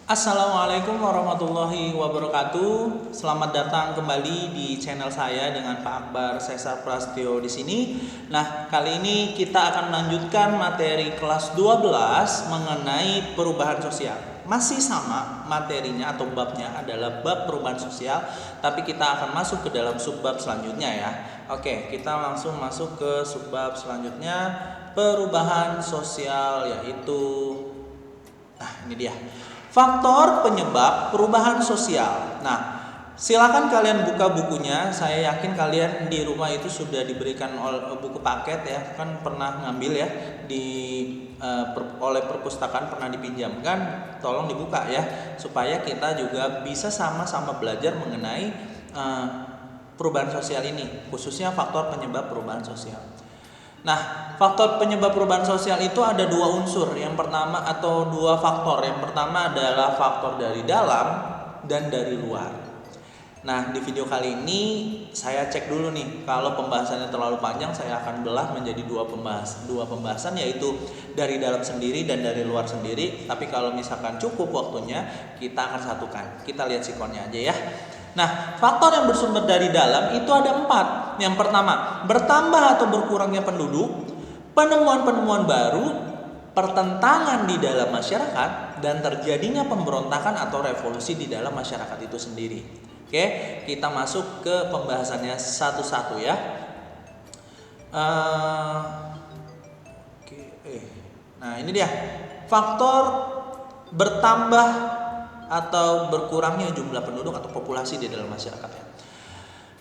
Assalamualaikum warahmatullahi wabarakatuh. Selamat datang kembali di channel saya dengan Pak Akbar Sesar Prastio di sini. Nah, kali ini kita akan melanjutkan materi kelas 12 mengenai perubahan sosial. Masih sama materinya atau babnya adalah bab perubahan sosial, tapi kita akan masuk ke dalam subbab selanjutnya ya. Oke, kita langsung masuk ke subbab selanjutnya, perubahan sosial, yaitu ini dia. Faktor penyebab perubahan sosial. Nah, silakan kalian buka bukunya. Saya yakin kalian di rumah itu sudah diberikan buku paket ya, kan pernah ngambil ya di oleh perpustakaan, pernah dipinjamkan. Tolong dibuka ya, supaya kita juga bisa sama-sama belajar mengenai perubahan sosial ini, khususnya faktor penyebab perubahan sosial. Nah, faktor penyebab perubahan sosial itu ada dua unsur. Yang pertama atau dua faktor. Yang pertama adalah faktor dari dalam dan dari luar. Nah, di video kali ini saya cek dulu nih. Kalau pembahasannya terlalu panjang, saya akan belah menjadi dua pembahasan, yaitu dari dalam sendiri dan dari luar sendiri. Tapi kalau misalkan cukup waktunya, kita akan satukan. Kita lihat sikonnya aja ya. Nah, faktor yang bersumber dari dalam itu ada 4. Yang pertama, bertambah atau berkurangnya penduduk, penemuan-penemuan baru, pertentangan di dalam masyarakat, dan terjadinya pemberontakan atau revolusi di dalam masyarakat itu sendiri. Oke, kita masuk ke pembahasannya satu-satu ya. Nah, ini dia faktor bertambah atau berkurangnya jumlah penduduk atau populasi di dalam masyarakat ya.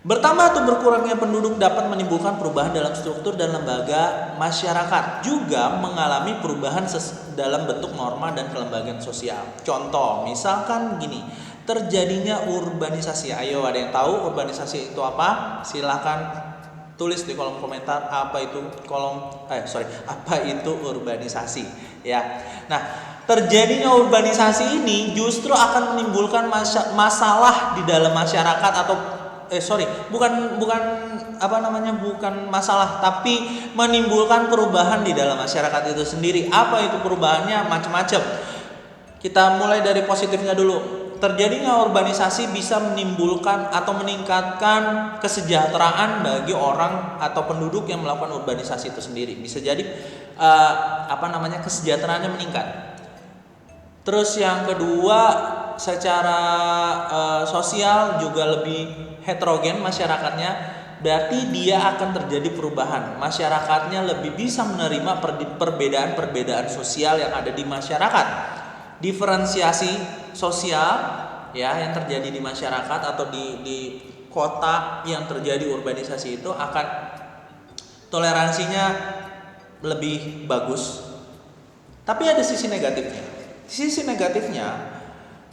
Bertambah atau berkurangnya penduduk dapat menimbulkan perubahan dalam struktur dan lembaga masyarakat, juga mengalami perubahan dalam bentuk norma dan kelembagaan sosial. Contoh, misalkan gini, terjadinya urbanisasi. Ayo, ada yang tahu urbanisasi itu apa? Silakan tulis di kolom komentar apa itu apa itu urbanisasi ya. Nah, terjadinya urbanisasi ini justru akan menimbulkan masalah di dalam masyarakat atau bukan masalah, tapi menimbulkan perubahan di dalam masyarakat itu sendiri. Apa itu perubahannya? Macam-macam. Kita mulai dari positifnya dulu. Terjadinya urbanisasi bisa menimbulkan atau meningkatkan kesejahteraan bagi orang atau penduduk yang melakukan urbanisasi itu sendiri. Bisa jadi kesejahteraannya meningkat. Terus yang kedua, secara sosial juga lebih heterogen masyarakatnya, berarti dia akan terjadi perubahan. Masyarakatnya lebih bisa menerima perbedaan-perbedaan sosial yang ada di masyarakat. Diferensiasi sosial ya yang terjadi di masyarakat atau di kota yang terjadi urbanisasi itu akan toleransinya lebih bagus. Tapi ada sisi negatifnya. Sisi negatifnya,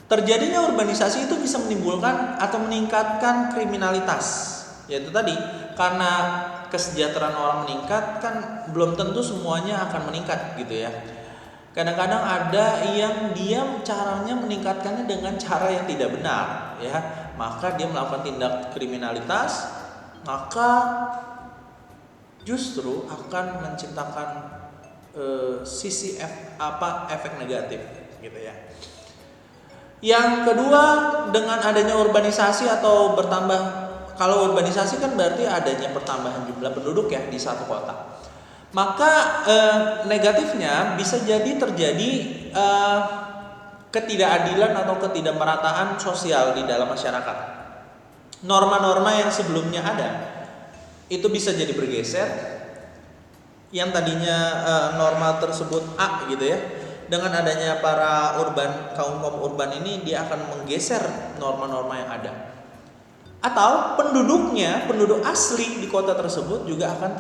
terjadinya urbanisasi itu bisa menimbulkan atau meningkatkan kriminalitas. Yaitu tadi, karena kesejahteraan orang meningkat, kan belum tentu semuanya akan meningkat gitu ya. Kadang-kadang ada yang dia caranya meningkatkannya dengan cara yang tidak benar ya, maka dia melakukan tindak kriminalitas, maka justru akan menciptakan sisi efek negatif gitu ya. Yang kedua, dengan adanya urbanisasi atau bertambah, kalau urbanisasi kan berarti adanya pertambahan jumlah penduduk ya di satu kota. Maka negatifnya bisa jadi terjadi ketidakadilan atau ketidakmerataan sosial di dalam masyarakat. Norma-norma yang sebelumnya ada itu bisa jadi bergeser. Yang tadinya norma tersebut A gitu ya, dengan adanya para kaum urban ini, dia akan menggeser norma-norma yang ada. Atau penduduk asli di kota tersebut juga akan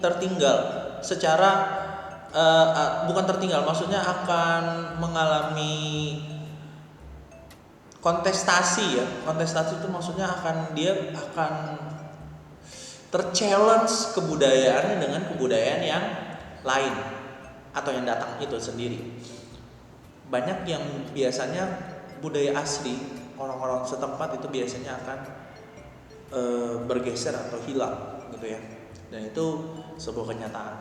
tertinggal secara bukan tertinggal, maksudnya akan mengalami kontestasi ya. Kontestasi itu maksudnya dia akan terchallenge kebudayaannya dengan kebudayaan yang lain atau yang datang itu sendiri. Banyak yang biasanya budaya asli orang-orang setempat itu biasanya akan bergeser atau hilang gitu ya, dan itu sebuah kenyataan.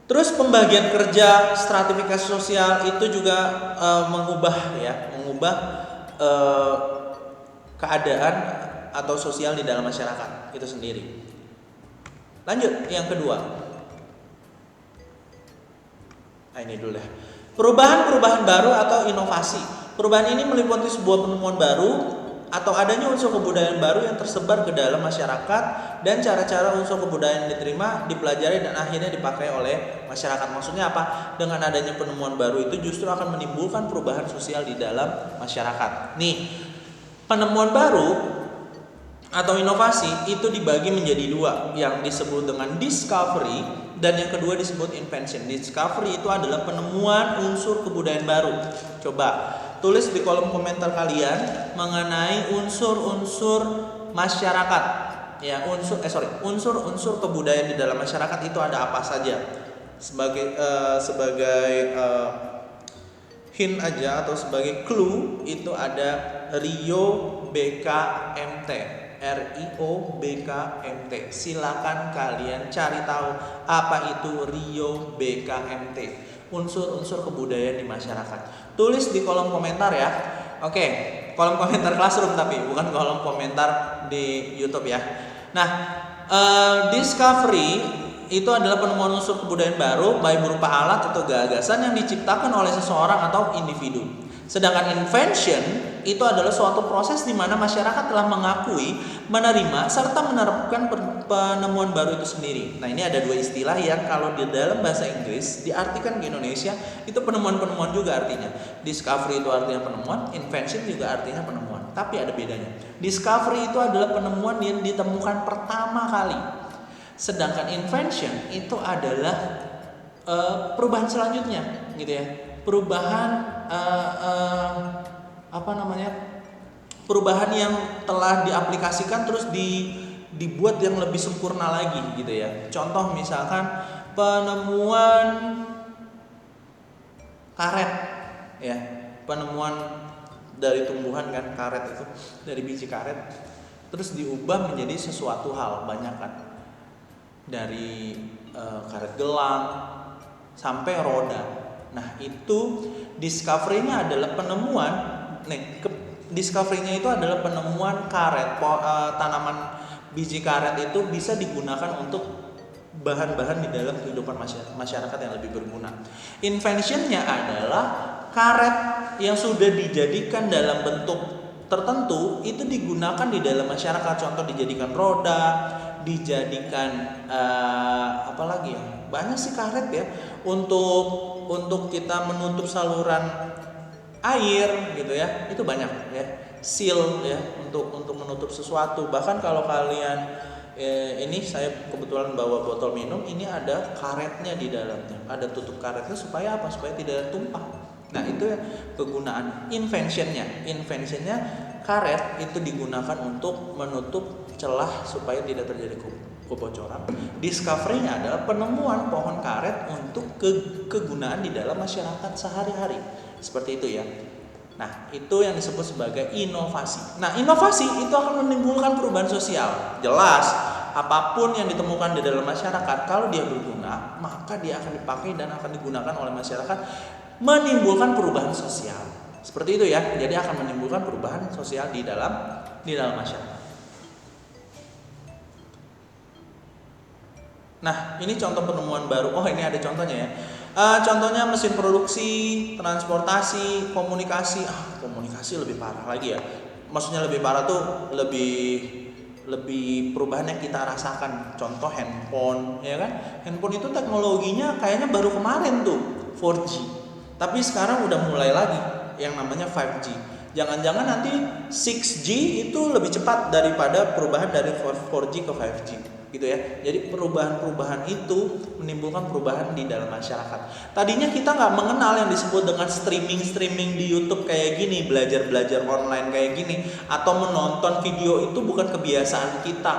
Terus pembagian kerja, stratifikasi sosial itu juga mengubah eh, keadaan atau sosial di dalam masyarakat itu sendiri. Lanjut yang kedua. Nah, ini dulu deh. Perubahan-perubahan baru atau inovasi. Perubahan ini meliputi sebuah penemuan baru atau adanya unsur kebudayaan baru yang tersebar ke dalam masyarakat dan cara-cara unsur kebudayaan diterima, dipelajari dan akhirnya dipakai oleh masyarakat. Maksudnya apa? Dengan adanya penemuan baru itu justru akan menimbulkan perubahan sosial di dalam masyarakat. Nih, penemuan baru atau inovasi itu dibagi menjadi dua, yang disebut dengan discovery dan yang kedua disebut invention. Discovery itu adalah penemuan unsur kebudayaan baru. Coba tulis di kolom komentar kalian mengenai unsur-unsur masyarakat. Ya, unsur-unsur kebudayaan di dalam masyarakat itu ada apa saja? Sebagai hint aja atau sebagai clue itu ada Rio BKMT. RIO BKMT. Silakan kalian cari tahu apa itu Rio BKMT. Unsur-unsur kebudayaan di masyarakat. Tulis di kolom komentar ya. Oke, kolom komentar Classroom tapi bukan kolom komentar di YouTube ya. Nah, discovery itu adalah penemuan unsur kebudayaan baru baik berupa alat atau gagasan yang diciptakan oleh seseorang atau individu. Sedangkan invention itu adalah suatu proses di mana masyarakat telah mengakui, menerima, serta menerapkan penemuan baru itu sendiri. Nah, ini ada dua istilah yang kalau di dalam bahasa Inggris diartikan ke Indonesia itu penemuan-penemuan juga artinya. Discovery itu artinya penemuan, invention juga artinya penemuan. Tapi ada bedanya. Discovery itu adalah penemuan yang ditemukan pertama kali. Sedangkan invention itu adalah perubahan selanjutnya, gitu ya. Perubahan perubahan yang telah diaplikasikan terus dibuat yang lebih sempurna lagi, gitu ya. Contoh misalkan penemuan karet, ya, penemuan dari tumbuhan kan, karet itu dari biji karet terus diubah menjadi sesuatu hal, banyak kan, dari karet gelang sampai roda. Nah, itu discovery-nya adalah penemuan. Discovery-nya itu adalah penemuan karet, tanaman biji karet itu bisa digunakan untuk bahan-bahan di dalam kehidupan masyarakat yang lebih berguna. Invention-nya adalah karet yang sudah dijadikan dalam bentuk tertentu itu digunakan di dalam masyarakat. Contoh dijadikan roda, dijadikan apa lagi ya? Banyak sih karet ya, untuk kita menutup saluran air gitu ya, itu banyak ya, seal ya, untuk menutup sesuatu. Bahkan kalau kalian ini saya kebetulan bawa botol minum, ini ada karetnya di dalamnya, ada tutup karetnya supaya apa? Supaya tidak tumpah. Nah, itu ya kegunaan inventionnya karet itu digunakan untuk menutup celah supaya tidak terjadi kebocoran. Discovery-nya adalah penemuan pohon karet untuk kegunaan di dalam masyarakat sehari-hari. Seperti itu ya. Nah, itu yang disebut sebagai inovasi. Nah, inovasi itu akan menimbulkan perubahan sosial. Jelas, apapun yang ditemukan di dalam masyarakat kalau dia berguna, maka dia akan dipakai dan akan digunakan oleh masyarakat, menimbulkan perubahan sosial. Seperti itu ya. Jadi akan menimbulkan perubahan sosial di dalam masyarakat. Nah, ini contoh penemuan baru. Oh, ini ada contohnya ya. Contohnya mesin produksi, transportasi, komunikasi. Komunikasi lebih parah lagi ya. Maksudnya lebih parah tuh lebih perubahan yang kita rasakan. Contoh handphone, ya kan? Handphone itu teknologinya kayaknya baru kemarin tuh 4G. Tapi sekarang udah mulai lagi yang namanya 5G. Jangan-jangan nanti 6G itu lebih cepat daripada perubahan dari 4G ke 5G. Gitu ya. Jadi perubahan-perubahan itu menimbulkan perubahan di dalam masyarakat. Tadinya kita nggak mengenal yang disebut dengan streaming di YouTube kayak gini, belajar online kayak gini, atau menonton video itu bukan kebiasaan kita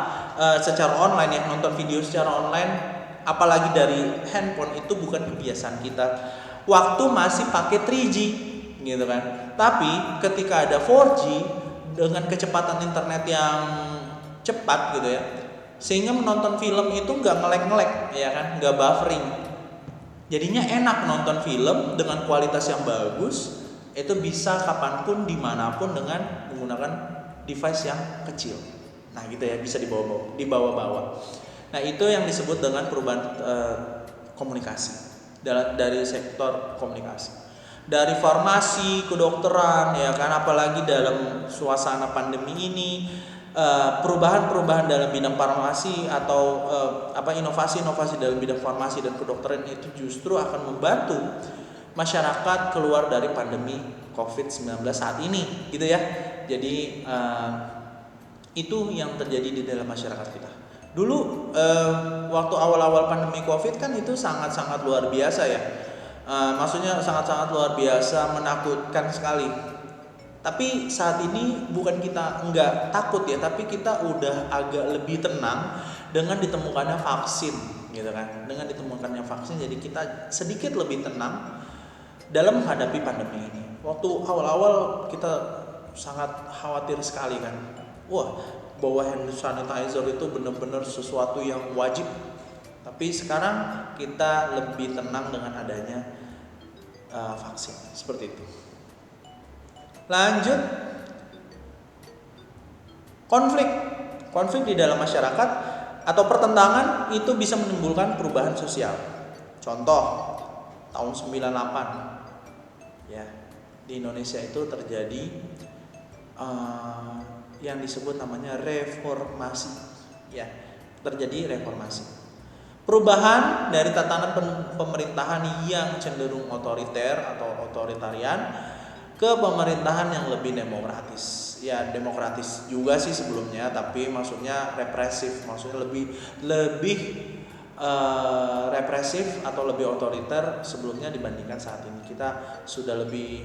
secara online ya. Nonton video secara online, apalagi dari handphone, itu bukan kebiasaan kita. Waktu masih pakai 3G, gitu kan. Tapi ketika ada 4G dengan kecepatan internet yang cepat gitu ya, sehingga menonton film itu nggak ngelek ya kan, nggak buffering. Jadinya enak nonton film dengan kualitas yang bagus, itu bisa kapanpun dimanapun dengan menggunakan device yang kecil. Nah gitu ya, bisa dibawa-bawa. Nah itu yang disebut dengan perubahan komunikasi dari sektor komunikasi. Dari farmasi, kedokteran, ya kan, apalagi dalam suasana pandemi ini, perubahan-perubahan dalam bidang farmasi atau inovasi-inovasi dalam bidang farmasi dan kedokteran itu justru akan membantu masyarakat keluar dari pandemi COVID-19 saat ini, gitu ya. Jadi itu yang terjadi di dalam masyarakat kita. Dulu waktu awal-awal pandemi COVID kan itu sangat-sangat luar biasa ya. Maksudnya sangat-sangat luar biasa, menakutkan sekali. Tapi saat ini bukan kita nggak takut ya, tapi kita udah agak lebih tenang dengan ditemukannya vaksin, gitu kan. Dengan ditemukannya vaksin, jadi kita sedikit lebih tenang dalam menghadapi pandemi ini. Waktu awal-awal kita sangat khawatir sekali kan. Wah, bawa hand sanitizer itu benar-benar sesuatu yang wajib. Tapi sekarang kita lebih tenang dengan adanya vaksin, seperti itu. Lanjut, konflik di dalam masyarakat atau pertentangan itu bisa menimbulkan perubahan sosial. Contoh, tahun 98 ya, di Indonesia itu terjadi yang disebut namanya reformasi ya, terjadi reformasi. Perubahan dari tatanan pemerintahan yang cenderung otoriter atau otoritarian ke pemerintahan yang lebih demokratis. Ya, demokratis juga sih sebelumnya, tapi maksudnya represif, maksudnya lebih represif atau lebih otoriter sebelumnya dibandingkan saat ini. Kita sudah lebih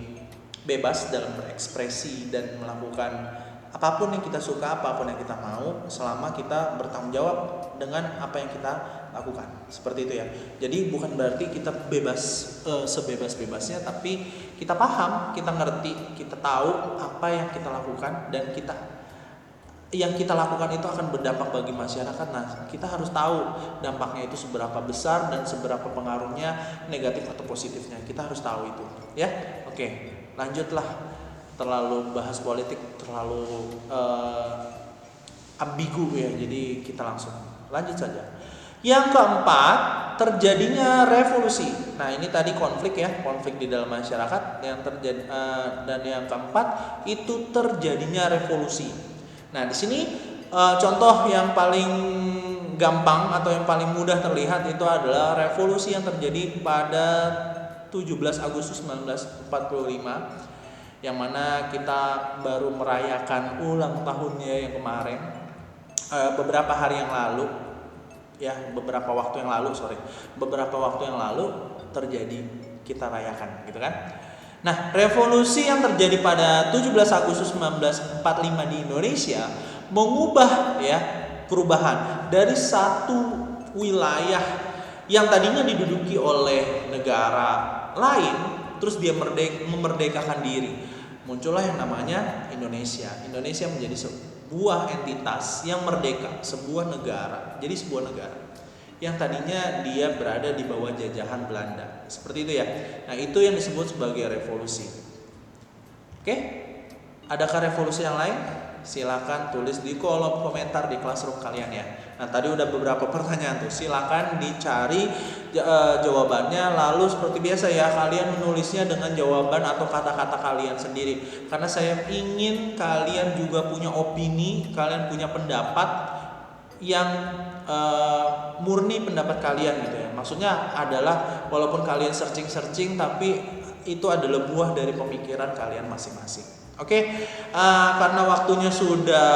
bebas dalam berekspresi dan melakukan apapun yang kita suka, apapun yang kita mau, selama kita bertanggung jawab dengan apa yang kita lakukan. Seperti itu ya. Jadi bukan berarti kita bebas sebebas-bebasnya, tapi kita paham, kita ngerti, kita tahu apa yang kita lakukan, dan yang kita lakukan itu akan berdampak bagi masyarakat. Nah, kita harus tahu dampaknya itu seberapa besar dan seberapa pengaruhnya, negatif atau positifnya. Kita harus tahu itu, ya. Oke, lanjutlah. Terlalu bahas politik, terlalu ambigu ya. Jadi kita langsung lanjut saja. Yang keempat, terjadinya revolusi. Nah, ini tadi konflik ya, konflik di dalam masyarakat yang terjadi, dan yang keempat itu terjadinya revolusi. Nah, di sini contoh yang paling gampang atau yang paling mudah terlihat itu adalah revolusi yang terjadi pada 17 Agustus 1945, yang mana kita baru merayakan ulang tahunnya yang kemarin, beberapa waktu yang lalu terjadi, kita rayakan gitu kan. Nah, revolusi yang terjadi pada 17 Agustus 1945 di Indonesia mengubah ya, perubahan dari satu wilayah yang tadinya diduduki oleh negara lain, terus dia memerdekakan diri. Muncullah yang namanya Indonesia. Indonesia menjadi sebuah entitas yang merdeka, sebuah negara. Jadi sebuah negara yang tadinya dia berada di bawah jajahan Belanda. Seperti itu ya. Nah, itu yang disebut sebagai revolusi. Oke? Adakah revolusi yang lain? Silakan tulis di kolom komentar di classroom kalian ya. Nah, tadi udah beberapa pertanyaan tuh. Silakan dicari jawabannya, lalu seperti biasa ya, kalian menulisnya dengan jawaban atau kata-kata kalian sendiri. Karena saya ingin kalian juga punya opini, kalian punya pendapat yang murni pendapat kalian gitu ya. Maksudnya adalah walaupun kalian searching tapi itu adalah buah dari pemikiran kalian masing-masing. Oke, karena waktunya sudah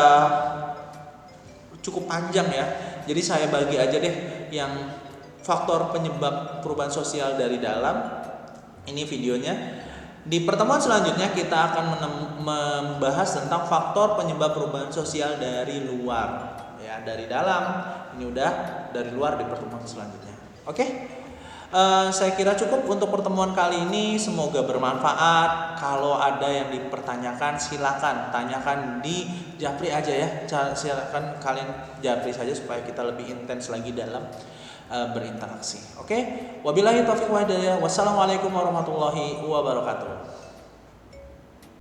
cukup panjang ya, jadi saya bagi aja deh yang faktor penyebab perubahan sosial dari dalam. Ini videonya. Di pertemuan selanjutnya kita akan membahas tentang faktor penyebab perubahan sosial dari luar. Ya, dari dalam ini udah, dari luar di pertemuan selanjutnya. Oke, saya kira cukup untuk pertemuan kali ini. Semoga bermanfaat. Kalau ada yang dipertanyakan, silakan tanyakan di Japri aja ya. Silakan kalian Japri saja supaya kita lebih intens lagi dalam berinteraksi. Oke, wabillahi taufiq wa hidayah. Wassalamualaikum warahmatullahi wabarakatuh.